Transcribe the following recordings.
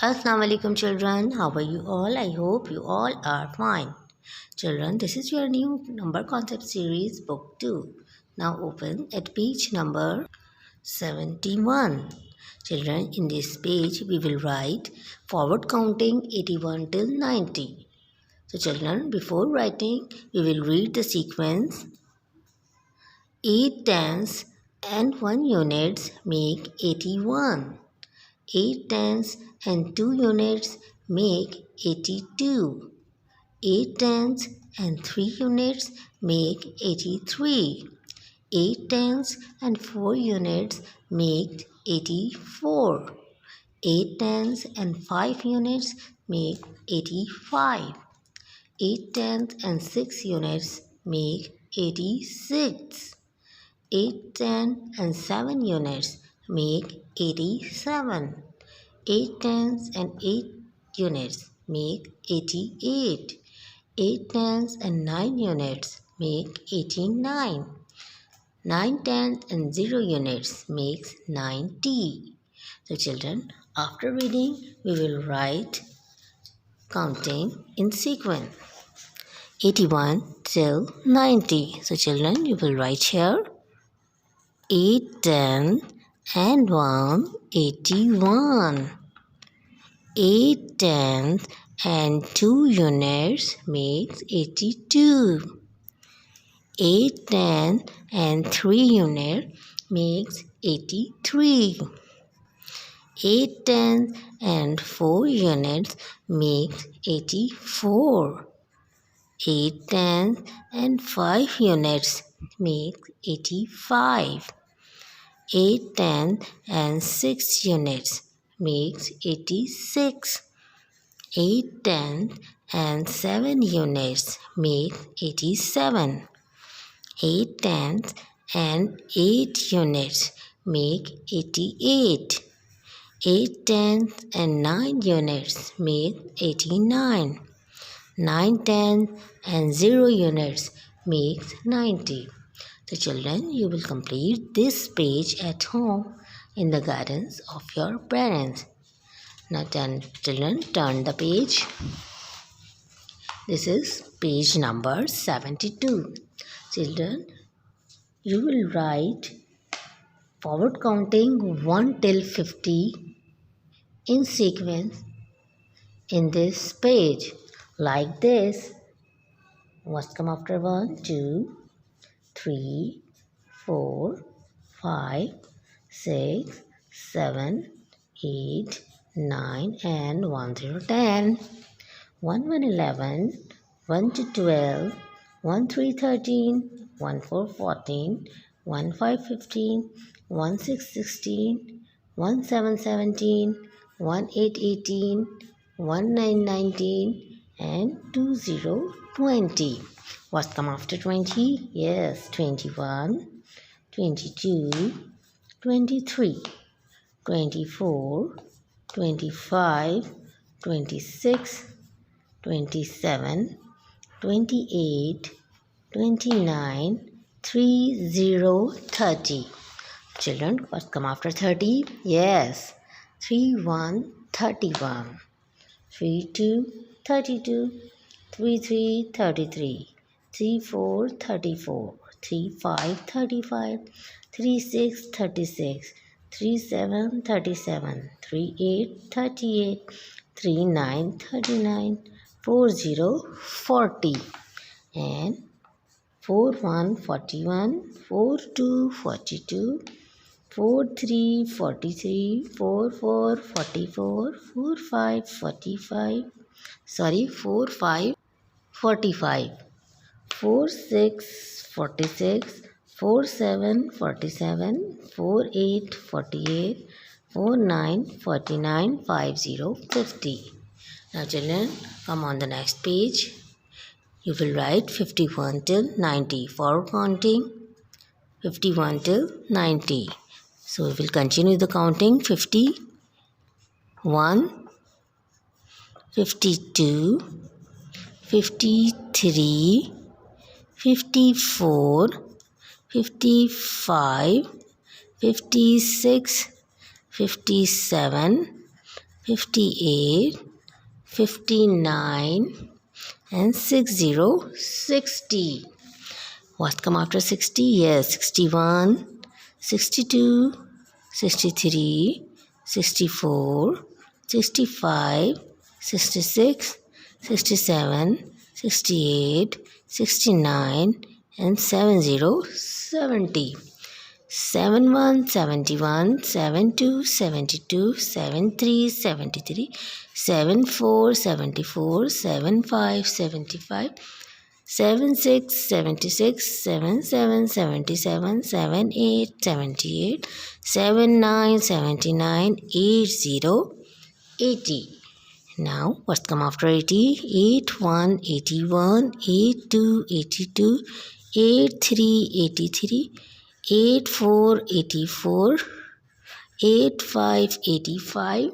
Assalamu alaikum children. How are you all? I hope you all are fine. Children, this is your new number concept series book 2. Now open at page number 71. Children, in this page we will write forward counting 81 till 90. So children, before writing we will read the sequence. 8 tenths and 1 units make 81. 8 tenths and 2 units make 82. 8 tenths and 3 units make 83. 8 tenths and 4 units make 84. 8 tenths and 5 units make 85. 8 tenths and 6 units make 86. 8 tenths and 7 units make 87. 8 tenths and 8 units make 88. 8 tenths and 9 units make 89. 9 tenths and 0 units makes 90. So children, after reading, we will write counting in sequence. 81 till 90. So children, you will write here 8 10 and 1 81. 8 tenths and 2 units makes 82. 8 tenths and 3 units makes 83. 8 tenths and 4 units makes 84. 8 tenths and 5 units makes 85. 8 tenths and 6 units makes 86. 8 tenths and 7 units make 87. 8 tenths and 8 units make 88. 8 tenths and 9 units make 89. 9 tenths and 0 units makes 90. So children, you will complete this page at home in the guidance of your parents. Now children, turn the page. This is page number 72. Children, you will write forward counting 1 till 50 in sequence in this page. Like this. What's come after 1? 2, 3, 4, 5, 6, 7, 8, 9 and 1 0 10. 1 1 11, 1 to 12, 1 3 13, 1 4 14, 1 5 15, 1 6 16, 1 7 17, 1 8 18, 1 9 19 and 2 0 20. What's come after 20? Yes, 21, 22, 23, 24, 25, 26, 27, 28, 29, 30, 30. Children, what's come after 30? Yes, 31, 31, 32, 32, 33, 33, 34, 34, 35, 35, 36, 36, 37, 37, 38, 38, 39, 39, 40, 40 and 41, 41, 42, 42, 43, 43, 44, 44, 45, 45, 45, 45, 46, 46, 47, 47, 48, 48, 49, 49, 50, 50. Now children, come on the next page. You will write 51 till 90. For counting 51 till 90. So we will continue the counting 51, 52, 53, 54, 55, 56, 57, 58, 59, and 60, 60. What come after 60? Yes, 61, 62, 63, 64, 65, 66, 67, 68, 69, and 70, 70. 71, 71, 72, 72, 73, 73, 74, 74, 75, 75, 76, 76, 77, 77, 78, 78, 79, 79, 80, 80. Now, what's come after 80? 81, 81, 82, 82, 83, 83, 84, 84, 85, 85,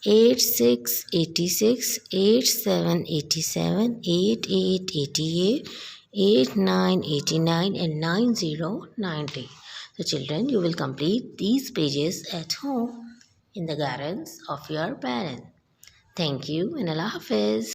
86, 86, 87, 87, 88, 88, 89, 89, and 90, 90. So children, you will complete these pages at home in the gardens of your parents. Thank you and Allah Hafiz.